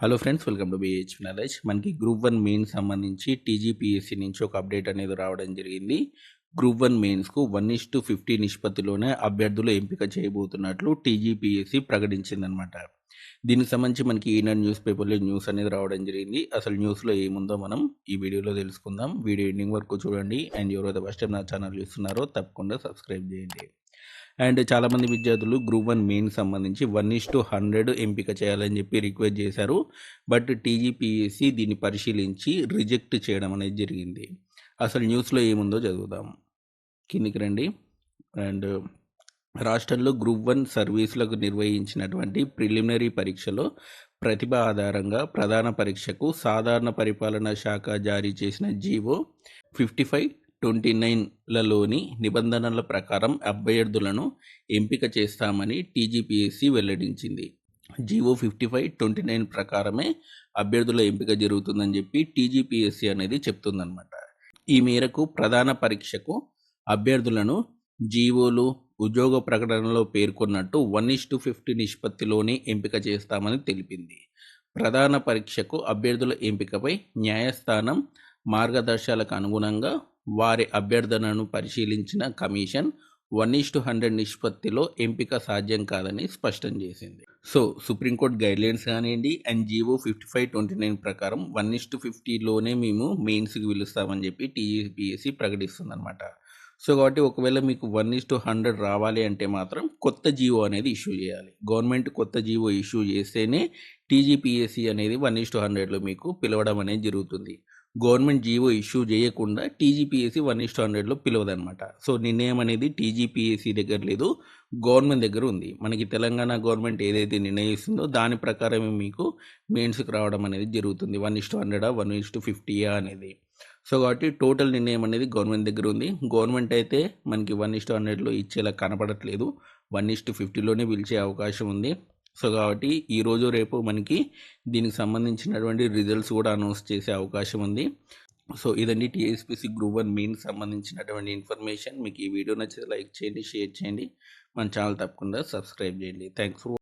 Hello friends, welcome to BH knowledge. మనకి group 1 main సంబంధించి TGPSC నుంచి ఒక అప్డేట్ అనేది రావడం జరిగింది. గ్రూప్ 1 మెయిన్స్కు 1:50 నిష్పత్తిలోనే అభ్యర్థులు ఎంపిక చేయబోతున్నట్లు టీజీపీఎస్సీ ప్రకటించిందనమాట. దీనికి సంబంధించి మనకి ఈనాడు న్యూస్ పేపర్లో న్యూస్ అనేది రావడం జరిగింది. అసలు న్యూస్లో ఏముందో మనం ఈ వీడియోలో తెలుసుకుందాం. వీడియో ఎండింగ్ వరకు చూడండి. అండ్ ఎవరైతే ఫస్ట్ టైం నా ఛానల్ చూస్తున్నారో తప్పకుండా సబ్స్క్రైబ్ చేయండి. అండ్ చాలామంది విద్యార్థులు గ్రూప్ 1 మెయిన్ సంబంధించి 1:100 ఎంపిక చేయాలని చెప్పి రిక్వెస్ట్ చేశారు. బట్ టీజీపీఎస్సీ దీన్ని పరిశీలించి రిజెక్ట్ చేయడం అనేది జరిగింది. అసలు న్యూస్లో ఏముందో చదువుదాం. కిందికి రండి. అండ్ రాష్ట్రంలో గ్రూప్ 1 సర్వీసులకు నిర్వహించినటువంటి ప్రిలిమినరీ పరీక్షలో ప్రతిభ ఆధారంగా ప్రధాన పరీక్షకు సాధారణ పరిపాలనా శాఖ జారీ చేసిన జీవో 55/29లలోని నిబంధనల ప్రకారం అభ్యర్థులను ఎంపిక చేస్తామని టీజీపీఎస్సీ వెల్లడించింది. జీవో 55/29 ప్రకారమే అభ్యర్థుల ఎంపిక జరుగుతుందని చెప్పి టీజీపీఎస్సీ అనేది చెప్తుందన్నమాట. ఈ మేరకు ప్రధాన పరీక్షకు అభ్యర్థులను జీవోలు, ఉద్యోగ ప్రకటనలో పేర్కొన్నట్టు 1:50 నిష్పత్తిలోనే ఎంపిక చేస్తామని తెలిపింది. ప్రధాన పరీక్షకు అభ్యర్థుల ఎంపికపై న్యాయస్థానం మార్గదర్శకాలకు అనుగుణంగా వారి అభ్యర్థనను పరిశీలించిన కమిషన్ 1:100 నిష్పత్తిలో ఎంపిక సాధ్యం కాదని స్పష్టం చేసింది. సో సుప్రీంకోర్టు గైడ్లైన్స్ కానివ్వండి అండ్ జీవో 55/29 ప్రకారం 1:50లోనే మేము మెయిన్స్కి పిలుస్తామని చెప్పి టీజీపీఎస్సీ ప్రకటిస్తుంది అనమాట. సో కాబట్టి ఒకవేళ మీకు 1:100 రావాలి అంటే మాత్రం కొత్త జీవో అనేది ఇష్యూ చేయాలి. గవర్నమెంట్ కొత్త జీవో ఇష్యూ చేస్తేనే టీజీపీఎస్సీ అనేది 1:100లో మీకు పిలవడం అనేది జరుగుతుంది. గవర్నమెంట్ జీవో ఇష్యూ చేయకుండా టీజీపీఎస్సీ 1:100లో పిలవదనమాట. సో నిర్ణయం అనేది టీజీపీఎస్సీ దగ్గర లేదు, గవర్నమెంట్ దగ్గర ఉంది. మనకి తెలంగాణ గవర్నమెంట్ ఏదైతే నిర్ణయిస్తుందో దాని ప్రకారమే మీకు మెయిన్స్కి రావడం అనేది జరుగుతుంది. 1:100 1:50 అనేది. సో కాబట్టి టోటల్ నిర్ణయం అనేది గవర్నమెంట్ దగ్గర ఉంది. గవర్నమెంట్ అయితే మనకి 1:100లో ఇచ్చేలా కనపడట్లేదు, 1:50లోనే పిలిచే అవకాశం ఉంది. సో కాబట్టి ఈరోజు రేపు మనకి దీనికి సంబంధించినటువంటి రిజల్ట్స్ కూడా అనౌన్స్ చేసే అవకాశం ఉంది. సో ఇదండి టీఎస్పీఎస్సీ గ్రూప్ 1 మెయిన్ సంబంధించినటువంటి ఇన్ఫర్మేషన్. మీకు ఈ వీడియో నచ్చితే లైక్ చేయండి, షేర్ చేయండి, మన ఛానల్ తప్పకుండా సబ్స్క్రైబ్ చేయండి. Thanks for